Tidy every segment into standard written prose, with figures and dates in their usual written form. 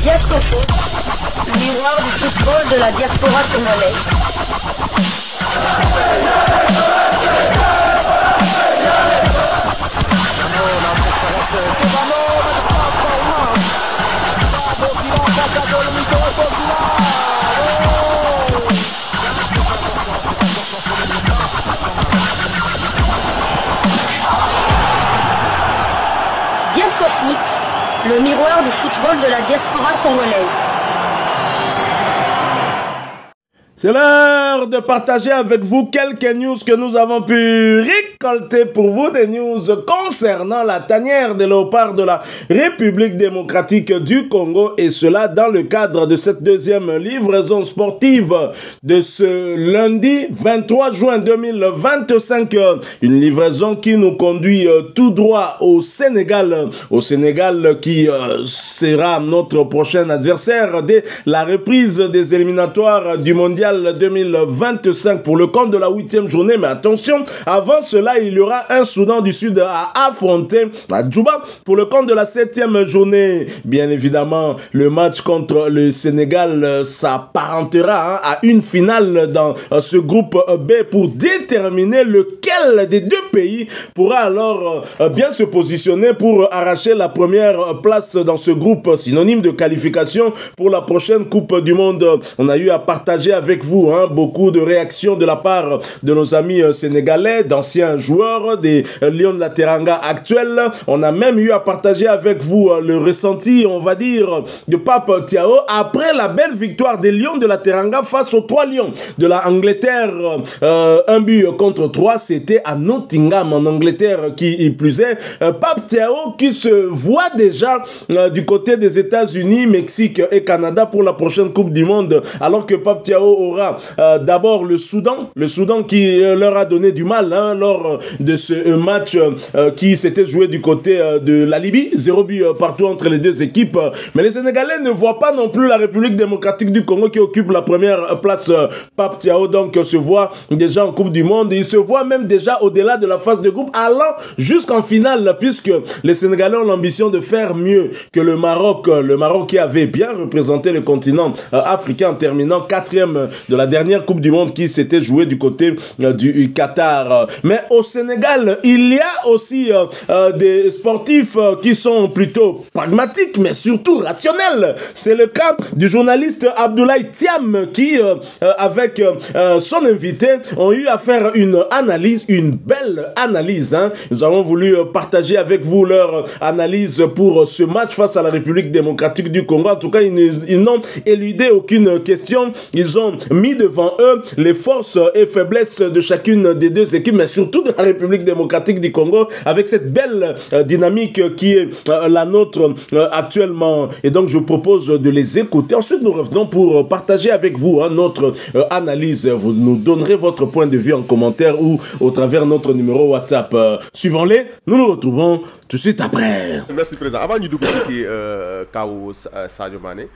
Diascofoot, miroir du football de la diaspora congolaise. Diascofoot, le miroir du football de la diaspora congolaise. C'est l'heure de partager avec vous quelques news que nous avons pu récolter pour vous, des news concernant la tanière des léopards de la République démocratique du Congo, et cela dans le cadre de cette deuxième livraison sportive de ce lundi 23 juin 2025. Une livraison qui nous conduit tout droit au Sénégal qui sera notre prochain adversaire dès la reprise des éliminatoires du mondial 2025 pour le compte de la 8e journée. Mais attention, avant cela, il y aura un Soudan du Sud à affronter à Djouba pour le compte de la 7e journée. Bien évidemment, le match contre le Sénégal s'apparentera à une finale dans ce groupe B pour déterminer lequel des deux pays pourra alors bien se positionner pour arracher la première place dans ce groupe, synonyme de qualification pour la prochaine Coupe du Monde. On a eu à partager avec vous beaucoup de réactions de la part de nos amis sénégalais, d'anciens joueurs des Lions de la Teranga actuels. On a même eu à partager avec vous le ressenti, on va dire, de Pape Thiaw après la belle victoire des Lions de la Teranga face aux 3 Lions de la Angleterre. 1 but contre 3, c'était à Nottingham en Angleterre qui plus est. Pape Thiaw qui se voit déjà du côté des États-Unis, Mexique et Canada pour la prochaine Coupe du Monde, alors que Pape Thiaw aura d'abord le Soudan qui leur a donné du mal lors de ce match qui s'était joué du côté de la Libye, 0 but partout entre les deux équipes. Mais les Sénégalais ne voient pas non plus la République démocratique du Congo qui occupe la première place. Pape Thiaw donc se voit déjà en Coupe du Monde, il se voit même déjà au-delà de la phase de groupe, allant jusqu'en finale, puisque les Sénégalais ont l'ambition de faire mieux que le Maroc qui avait bien représenté le continent africain en terminant 4e de la dernière Coupe du Monde qui s'était jouée du côté du Qatar. Mais au Sénégal, il y a aussi des sportifs qui sont plutôt pragmatiques, mais surtout rationnels. C'est le cas du journaliste Abdoulaye Thiam qui, avec son invité, ont eu à faire une analyse, une belle analyse. Nous avons voulu partager avec vous leur analyse pour ce match face à la République démocratique du Congo. En tout cas, ils n'ont éludé aucune question. Ils ont mis devant eux les forces et faiblesses de chacune des deux équipes, mais surtout de la République démocratique du Congo, avec cette belle dynamique qui est la nôtre actuellement. Et donc, je vous propose de les écouter. Ensuite, nous revenons pour partager avec vous notre analyse. Vous nous donnerez votre point de vue en commentaire ou au travers notre numéro WhatsApp. Suivons-les, nous nous retrouvons tout de suite après. Merci, Président. Avant de nous Kao Sadio Mané,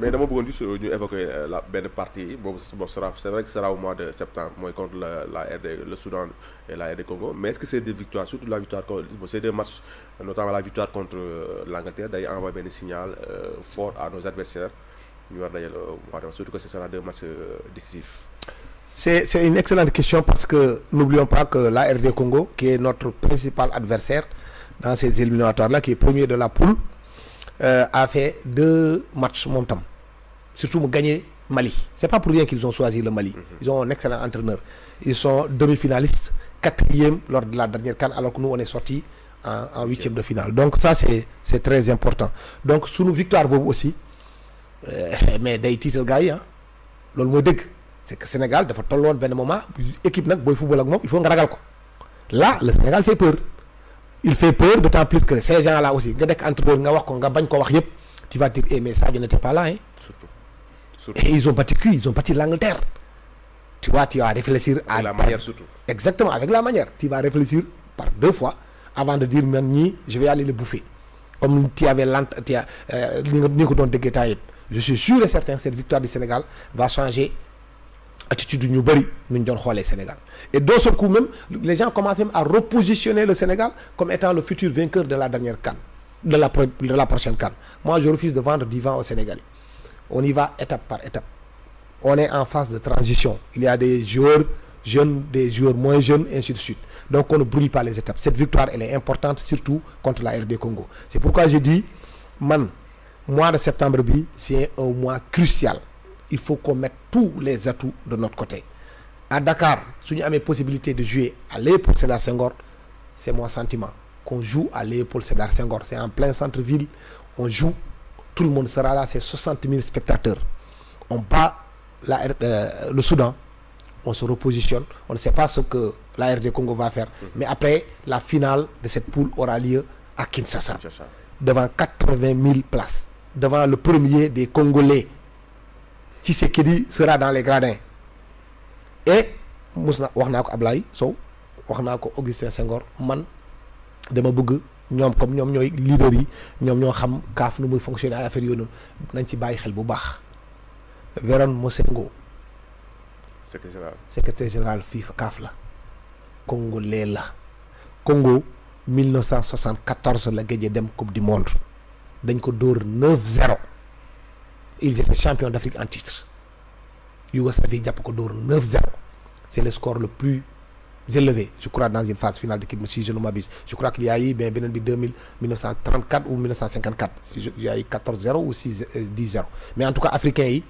mais d'abord, nous évoquer la belle partie. Bon, c'est vrai que ce sera au mois de septembre, contre le Soudan et la RD Congo. Mais est-ce que c'est des victoires, surtout la victoire, c'est des matchs, notamment la victoire contre l'Angleterre, d'ailleurs envoyer un signal fort à nos adversaires, surtout que ce sera 2 matchs décisifs. C'est une excellente question parce que n'oublions pas que la RD Congo, qui est notre principal adversaire dans ces éliminatoires-là, qui est premier de la poule, a fait 2 matchs montants. Surtout gagner Mali. C'est pas pour rien qu'ils ont choisi le Mali. Ils ont un excellent entraîneur. Ils sont demi-finalistes, 4e lors de la dernière CAN, alors que nous on est sortis en 8e de finale. Donc ça c'est très important. Donc sous nos victoires aussi, mais des titres gagnés, le mot c'est que le Sénégal dafa tolloon benn moment équipe nag boy football ak moom il faut nga ragal ko. Là le Sénégal fait peur. Il fait peur d'autant plus que ces gens là aussi nga dekk entraîneur nga wax ko nga bañ ko wax yépp, tu vas dire mais Sadio n'était pas là surtout. Et ils ont battu l'Angleterre. Tu vois, tu vas réfléchir à la manière surtout. Exactement, avec la manière. Tu vas réfléchir par 2 fois avant de dire je vais aller le bouffer. Comme tu avais je suis sûr et certain que cette victoire du Sénégal va changer l'attitude du Newbury, Sénégal. Et d'un seul coup même, les gens commencent même à repositionner le Sénégal comme étant le futur vainqueur de la dernière CAN. de la prochaine CAN. Moi, je refuse de vendre du vent aux Sénégalais. On y va étape par étape. On est en phase de transition. Il y a des joueurs jeunes, des joueurs moins jeunes, et ainsi de suite. Donc, on ne brûle pas les étapes. Cette victoire, elle est importante, surtout contre la RD Congo. C'est pourquoi je dis, mois de septembre, c'est un mois crucial. Il faut qu'on mette tous les atouts de notre côté. À Dakar, si on a la possibilité de jouer à Léopold Sédar Senghor, c'est mon sentiment. Qu'on joue à Léopold Sédar Senghor. C'est en plein centre-ville. On joue. Tout le monde sera là. C'est 60 000 spectateurs. On bat le Soudan. On se repositionne. On ne sait pas ce que la RD Congo va faire. Mais après, la finale de cette poule aura lieu à Kinshasa. Devant 80 000 places. Devant le premier des Congolais. Tshisekedi sera dans les gradins. Et waxna ko Ablaye Sow waxna ko Augustin Senghor man dama bëgg ñom comme ñom ñoy leader yi ñom ñoo xam CAF nu muy fonctionner ay affaire yoonu nañ ci bàyyi xel bu baax. Véron Mosengo secrétaire général FIFA CAF la Congolais la Congo 1974 la gëjë dem Coupe du Monde dañ ko dóor 9-0. Ils étaient champions d'Afrique en titre. Yougoslavie jàpp ko dóor 9-0. C'est le score le plus élevé, je crois, dans une phase finale d'équipe, si je ne m'abuse. Je crois qu'il y a eu 1934 ou 1954. Il y a eu 14-0 ou 10-0. Mais en tout cas, Africains,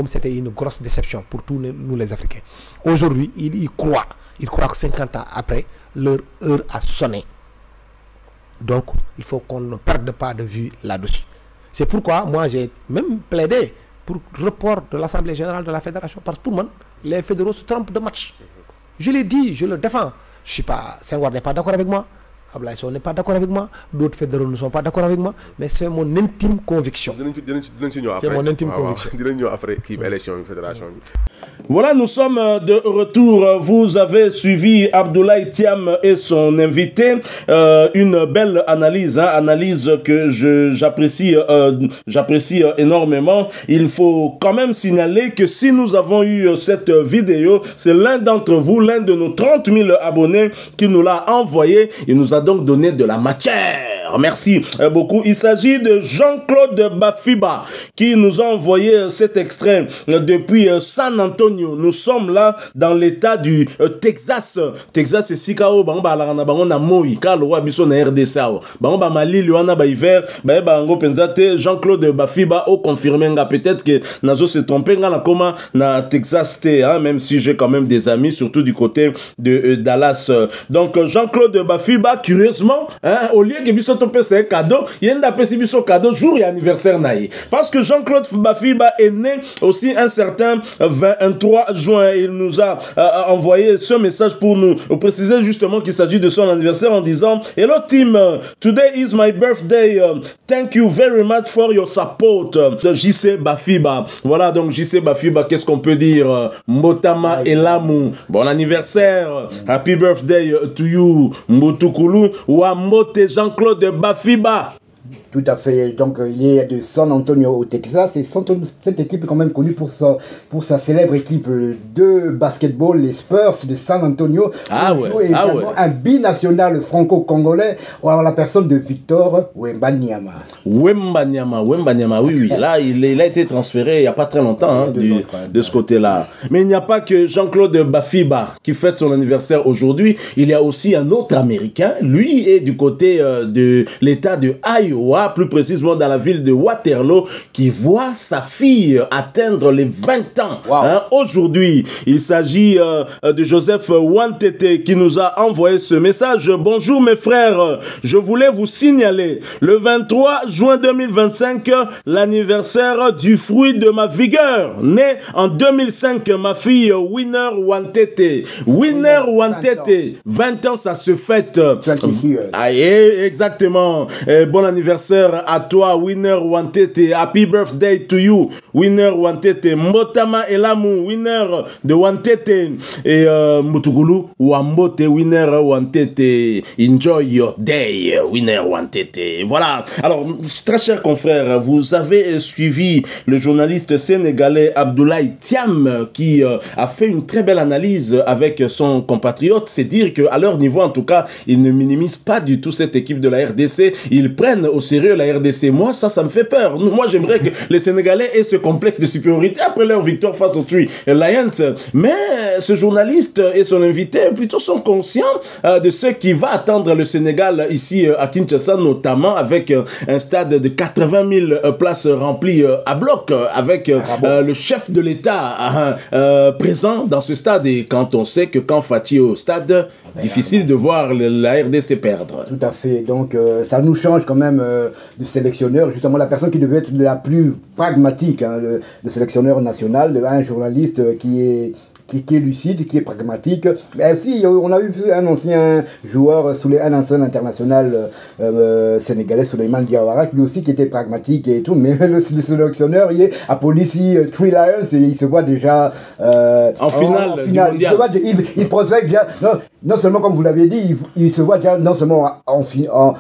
c'était une grosse déception pour tous nous les Africains. Aujourd'hui, ils croient. Ils croient que 50 ans après, leur heure a sonné. Donc, il faut qu'on ne perde pas de vue là-dessus. C'est pourquoi moi j'ai même plaidé pour report de l'Assemblée Générale de la Fédération. Parce que pour moi, les fédéraux se trompent de match. Je l'ai dit, je le défends. Je suis pas, Senghor n'est pas d'accord avec moi. Ablaye Sow n'est pas d'accord avec moi. D'autres fédéraux ne sont pas d'accord avec moi. Mais c'est mon intime conviction. C'est mon intime conviction. Voilà, nous sommes de retour. Vous avez suivi Abdoulaye Thiam et son invité. Une belle analyse, hein, analyse que j'apprécie énormément. Il faut quand même signaler que si nous avons eu cette vidéo, c'est l'un d'entre vous, l'un de nos 30 000 abonnés qui nous l'a envoyé. Il nous a donc donné de la matière. Merci beaucoup. Il s'agit de Jean-Claude Bafiba qui nous a envoyé cet extrait depuis San Antonio. Nous sommes là dans l'état du Texas. Texas et Sikao, bangba la na bango na moi, kalo wa biso na RDC. Bangba Mali liwana ba hiver, ba bango penzate Jean-Claude Bafiba au confirmé nga peut-être que nazo se trompé nga na koma na Texas té, hein, même si j'ai quand même des amis surtout du côté de Dallas. Donc Jean-Claude Bafiba curieusement, hein, au lieu que biso topé c'est cadeau, yenda pesi biso cadeau jour et anniversaire naï. Parce que Jean-Claude Bafiba est né aussi un certain 23 juin. Il nous a envoyé ce message pour nous préciser justement qu'il s'agit de son anniversaire en disant « Hello team, today is my birthday. Thank you very much for your support. » JC Bafiba. Voilà donc JC Bafiba, qu'est-ce qu'on peut dire? Mbotama Elamu. Bon anniversaire. Happy birthday to you. Mbotukulu. Wambote Jean-Claude Bafiba. Tout à fait. Donc, il est de San Antonio au Texas. Et cette équipe est quand même connue pour sa célèbre équipe de basketball, les Spurs de San Antonio. Ah ouais. Et également un binational franco-congolais, ou alors la personne de Victor Wembanyama. Wembanyama, oui. Là, il a été transféré il n'y a pas très longtemps de ce côté-là. Mais il n'y a pas que Jean-Claude Bafiba qui fête son anniversaire aujourd'hui. Il y a aussi un autre Américain. Lui est du côté de l'État de Iowa, plus précisément dans la ville de Waterloo, qui voit sa fille atteindre les 20 ans. Wow. Hein, aujourd'hui, il s'agit de Joseph Wantete qui nous a envoyé ce message. Bonjour mes frères, je voulais vous signaler le 23 juin 2025 l'anniversaire du fruit de ma vigueur. Né en 2005, ma fille Winner Wantete. Winner Wantete, 20 ans ça se fête. 20 years. Ah, exactement. Bon anniversaire anniversaire à toi, Winner Wantete. Happy birthday to you, Winner Wantete. Mbotama Elamu, winner de Wantete. Et Mutugulu Wambote, winner Wantete. Enjoy your day, winner Wantete. Voilà. Alors, très chers confrères, vous avez suivi le journaliste sénégalais Abdoulaye Thiam qui a fait une très belle analyse avec son compatriote. C'est dire qu'à leur niveau, en tout cas, ils ne minimisent pas du tout cette équipe de la RDC. Ils prennent au sérieux la RDC. Moi, ça me fait peur. Moi, j'aimerais que les Sénégalais aient ce complexe de supériorité après leur victoire face aux Three Lions. Mais ce journaliste et son invité plutôt sont conscients de ce qui va attendre le Sénégal ici à Kinshasa, notamment avec un stade de 80 000 places remplies à bloc, avec le chef de l'État présent dans ce stade. Et quand on sait que quand Fatih est au stade, difficile de voir la RDC perdre. Tout à fait. Donc, ça nous change quand même du sélectionneur, justement la personne qui devait être la plus pragmatique, hein, le sélectionneur national, un journaliste qui est lucide, qui est pragmatique. Mais aussi, on a vu un ancien joueur, un ancien international sénégalais, Souleymane Diawara, lui aussi qui était pragmatique et tout, mais le sélectionneur, il est à Policy Three Lions, et il se voit déjà en finale. Il prospecte déjà, non seulement comme vous l'avez dit, il se voit déjà non seulement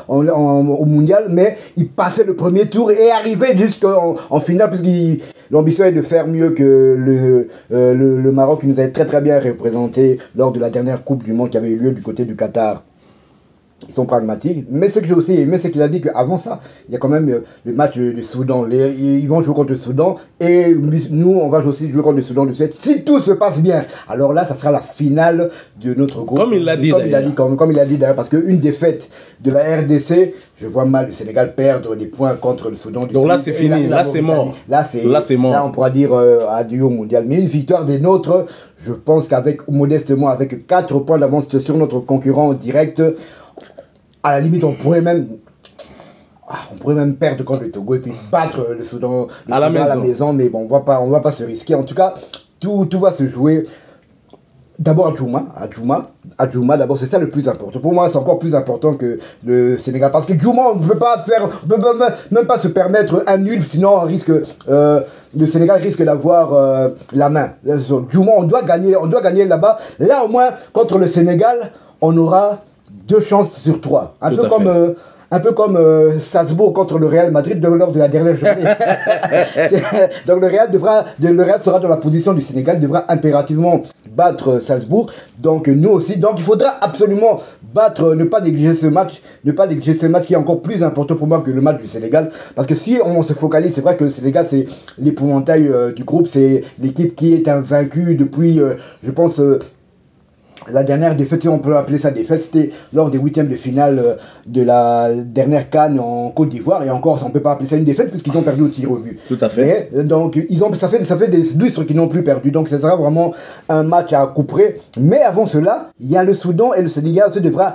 au mondial, mais il passait le premier tour et arrivait jusqu'en finale, puisque l'ambition est de faire mieux que le Maroc, qui nous a très très bien représenté lors de la dernière Coupe du Monde qui avait eu lieu du côté du Qatar. Ils sont pragmatiques, mais ce que j'ai aussi aimé, c'est qu'il a dit qu'avant ça, il y a quand même le match du Soudan. Ils vont jouer contre le Soudan, et nous, on va aussi jouer contre le Soudan du Sud. Si tout se passe bien, alors là, ça sera la finale de notre groupe. Comme il l'a dit d'ailleurs. Comme il a dit d'ailleurs, parce qu'une défaite de la RDC, je vois mal le Sénégal perdre des points contre le Soudan du Sud. Donc là, c'est fini, là, c'est mort. Là, c'est mort. Là, on pourra dire adieu au mondial. Mais une victoire des nôtres, je pense modestement, avec 4 points d'avance sur notre concurrent direct, à la limite, on pourrait même perdre contre le Togo et puis battre le Soudan à la maison. Mais bon, on va pas se risquer. En tout cas, tout va se jouer. D'abord à Djouma, d'abord, c'est ça le plus important. Pour moi, c'est encore plus important que le Sénégal. Parce que Djouma, on ne peut même pas se permettre un nul, sinon le Sénégal risque d'avoir la main. Djouma, on doit gagner là-bas. Là, au moins, contre le Sénégal, on aura 2 chances sur 3. Un peu comme Salzbourg contre le Real Madrid lors de la dernière journée. Donc le Real sera dans la position du Sénégal, devra impérativement battre Salzbourg. Donc nous aussi, donc il faudra absolument ne pas négliger ce match qui est encore plus important pour moi que le match du Sénégal. Parce que si on se focalise, c'est vrai que le Sénégal c'est l'épouvantail du groupe, c'est l'équipe qui est invaincue depuis, je pense... la dernière défaite, si on peut appeler ça défaite, c'était lors des 8e de finale de la dernière CAN en Côte d'Ivoire. Et encore, on ne peut pas appeler ça une défaite puisqu'ils ont perdu au tir au but. Tout à fait. Mais, donc, ça fait des lustres qu'ils n'ont plus perdu. Donc, ce sera vraiment un match à coup près. Mais avant cela, il y a le Soudan et le Sénégal se devra...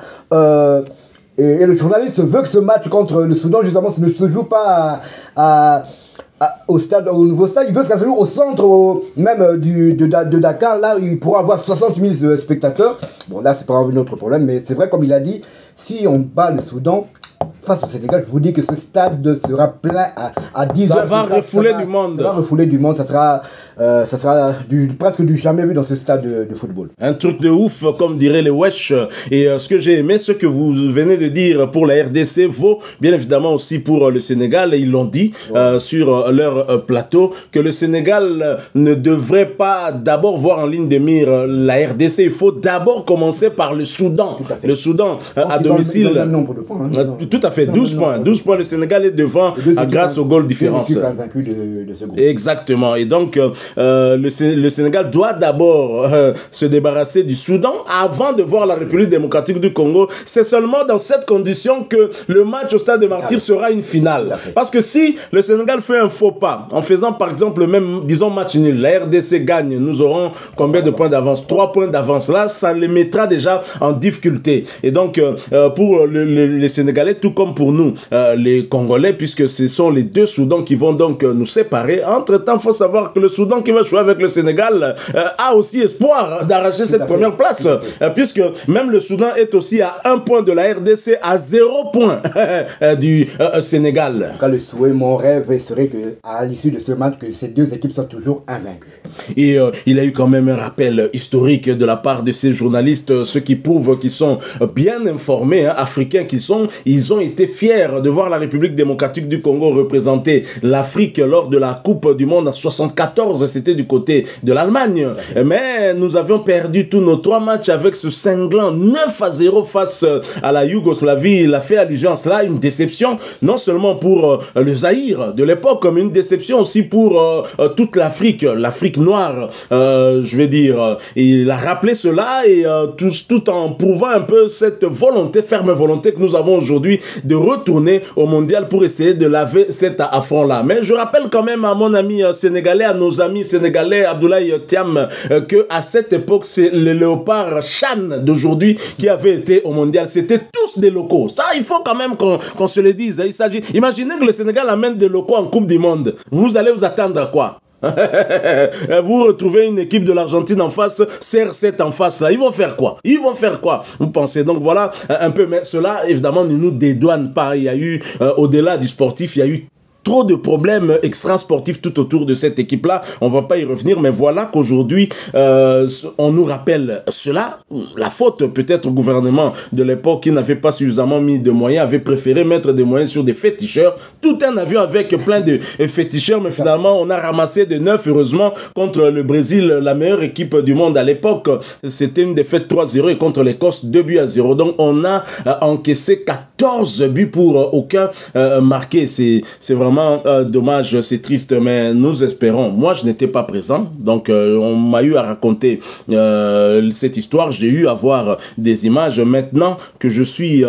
et le journaliste veut que ce match contre le Soudan, justement, ne se joue pas au nouveau stade. Il veut que ça se joue au centre de Dakar. Là, il pourra avoir 60 000 spectateurs. Bon, là, c'est pas un autre problème, mais c'est vrai, comme il a dit, si on bat le Soudan face au Sénégal, je vous dis que ce stade sera plein à 10 heures. Ça va refouler du monde. Ça va refouler du monde. Ça sera presque du jamais vu dans ce stade de football. Un truc de ouf, comme diraient les wesh. Et ce que j'ai aimé, ce que vous venez de dire pour la RDC vaut bien évidemment aussi pour le Sénégal. Et ils l'ont dit sur leur plateau, que le Sénégal ne devrait pas d'abord voir en ligne de mire la RDC. Il faut d'abord commencer par le Soudan. Le Soudan à domicile. Dans le nombre de points, hein, tout à fait, 12 points. 12 points, le Sénégal est devant grâce au goal différence. Vaincu de ce groupe. Exactement. Et donc, le Sénégal doit d'abord se débarrasser du Soudan avant de voir la République démocratique du Congo. C'est seulement dans cette condition que le match au Stade des Martyrs sera une finale. Parce que si le Sénégal fait un faux pas, en faisant par exemple le même, disons, match nul, la RDC gagne, nous aurons combien de points d'avance? 3 points d'avance. Là, ça les mettra déjà en difficulté. Et donc, pour les Sénégalais, tout comme comme pour nous, les Congolais, puisque ce sont les deux Soudans qui vont donc nous séparer. Entre-temps, il faut savoir que le Soudan qui va jouer avec le Sénégal a aussi espoir d'arracher cette première place, puisque même le Soudan est aussi à 1 point de la RDC, à 0 point du Sénégal. Quand le souhait, mon rêve serait qu'à l'issue de ce match, que ces deux équipes soient toujours invaincues. Et il a eu quand même un rappel historique de la part de ces journalistes, ceux qui prouvent qu'ils sont bien informés, hein, africains qu'ils sont. Ils ont été fiers de voir la République démocratique du Congo représenter l'Afrique lors de la Coupe du Monde en 74. C'était du côté de l'Allemagne. Mais nous avions perdu tous nos 3 matchs avec ce cinglant 9-0 face à la Yougoslavie. Il a fait allusion à cela, une déception, non seulement pour le Zaïre de l'époque, mais une déception aussi pour toute l'Afrique, l'Afrique noire, je vais dire. Il a rappelé cela et tout en prouvant un peu cette volonté, ferme volonté que nous avons aujourd'hui de retourner au mondial pour essayer de laver cet affront-là. Mais je rappelle quand même à mon ami sénégalais, à nos amis sénégalais, Abdoulaye Thiam, que à cette époque, c'est le léopard Chan d'aujourd'hui qui avait été au mondial. C'était tous des locaux. Ça, il faut quand même qu'on se le dise. Il s'agit. Imaginez que le Sénégal amène des locaux en Coupe du Monde. Vous allez vous attendre à quoi? Vous retrouvez une équipe de l'Argentine en face, CR7 en face, là. Ils vont faire quoi? Ils vont faire quoi? Vous pensez? Donc voilà un peu, mais cela évidemment ne nous dédouane pas. Il y a eu, au-delà du sportif, il y a eu trop de problèmes extra-sportifs tout autour de cette équipe-là. On va pas y revenir, mais voilà qu'aujourd'hui, on nous rappelle cela. La faute peut-être au gouvernement de l'époque qui n'avait pas suffisamment mis de moyens, avait préféré mettre des moyens sur des féticheurs. Tout un avion avec plein de féticheurs, mais finalement, on a ramassé de 9, heureusement, contre le Brésil, la meilleure équipe du monde à l'époque. C'était une défaite 3-0 et contre l'Écosse, 2-0. Donc, on a encaissé 14 buts pour aucun marqué. C'est vraiment dommage, c'est triste, mais nous espérons. Moi, je n'étais pas présent, donc on m'a eu à raconter cette histoire. J'ai eu à voir des images. Maintenant que je suis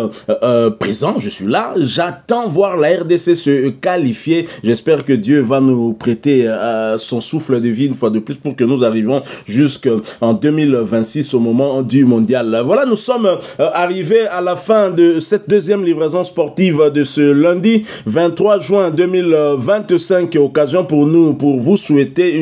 présent, je suis là, j'attends voir la RDC se qualifier. J'espère que Dieu va nous prêter son souffle de vie une fois de plus pour que nous arrivions jusqu'en 2026 au moment du mondial. Voilà, nous sommes arrivés à la fin de cette deuxième livraison sportive de ce lundi 23 juin 2025. Occasion pour nous, pour vous souhaiter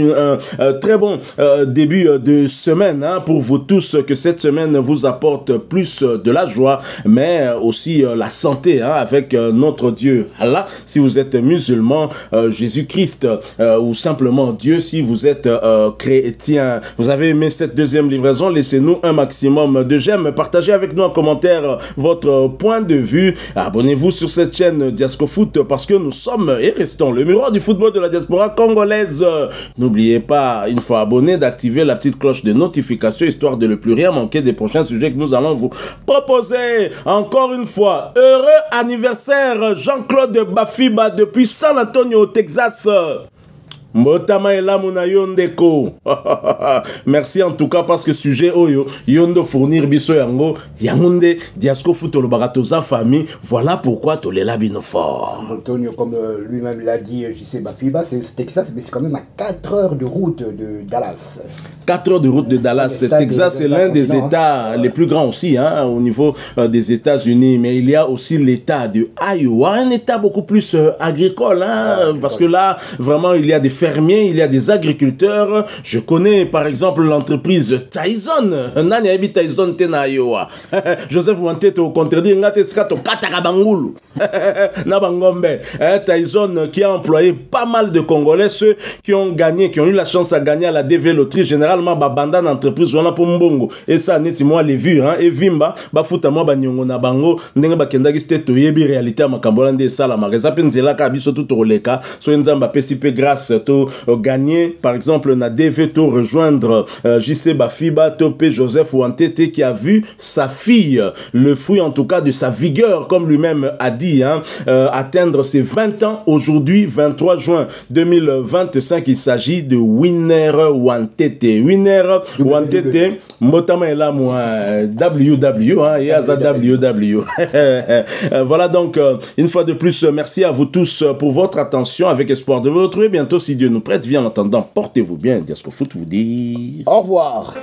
un très bon début de semaine, hein, pour vous tous, que cette semaine vous apporte plus de la joie, mais aussi la santé, hein, avec notre Dieu Allah, si vous êtes musulman, Jésus-Christ, ou simplement Dieu, si vous êtes chrétien. Vous avez aimé cette deuxième livraison, laissez-nous un maximum de j'aime, partagez avec nous en commentaire votre point de vue, abonnez-vous sur cette chaîne Diasco Foot, parce que nous sommes et restons le miroir du football de la diaspora congolaise. N'oubliez pas, une fois abonné, d'activer la petite cloche de notification, histoire de ne plus rien manquer des prochains sujets que nous allons vous proposer. Encore une fois, heureux anniversaire Jean-Claude Bafiba depuis San Antonio, Texas. Mbotama elamu na yondeko. Merci en tout cas parce que sujet oyo yondo fournir biso yango yangonde Diasco Foot le baratoza famille. Voilà pourquoi tolela bino fort. Antonio, comme lui-même l'a dit, JC Bafiba, c'est Texas, mais c'est quand même à 4 heures de route de Dallas. 4 heures de route de Dallas. Texas est l'un des États les plus grands aussi, hein, au niveau des États-Unis. Mais il y a aussi l'État de Iowa, un État beaucoup plus agricole, hein, parce que là, vraiment, il y a des fermiers, il y a des agriculteurs. Je connais par exemple l'entreprise Tyson. Nani habi Tyson tena Iowa. Joseph Wanteto au contredit ngate skato kataka bangulu. Na bangombe. Tyson qui a employé pas mal de Congolais, ceux qui ont gagné, qui ont eu la chance à gagner à la DV Loterie, généralement babanda d'entreprise wana pour mbongo. Et ça neti moi les vues, hein, et vimba ba futa moi ba nyongo na bango ndenge ba kendaki c'était toyebi réalité à makambola nde sala mageza penzela ka biso tout roleka so nzamba pesipe grâce to gagner par exemple na DV to rejoindre JC Bafiba Topé Joseph Wantete qui a vu sa fille, le fruit en tout cas de sa vigueur comme lui-même a dit, hein, atteindre ses 20 ans aujourd'hui 23 juin 2025. Il s'agit de Winner Wantete. Winner Wantete motama ela moi WW, hein, yaza WW. Voilà donc une fois de plus merci à vous tous pour votre attention, avec espoir de vous retrouver bientôt si Dieu nous prête. Bien en attendant, portez-vous bien. Diasco Foot vous dit au revoir.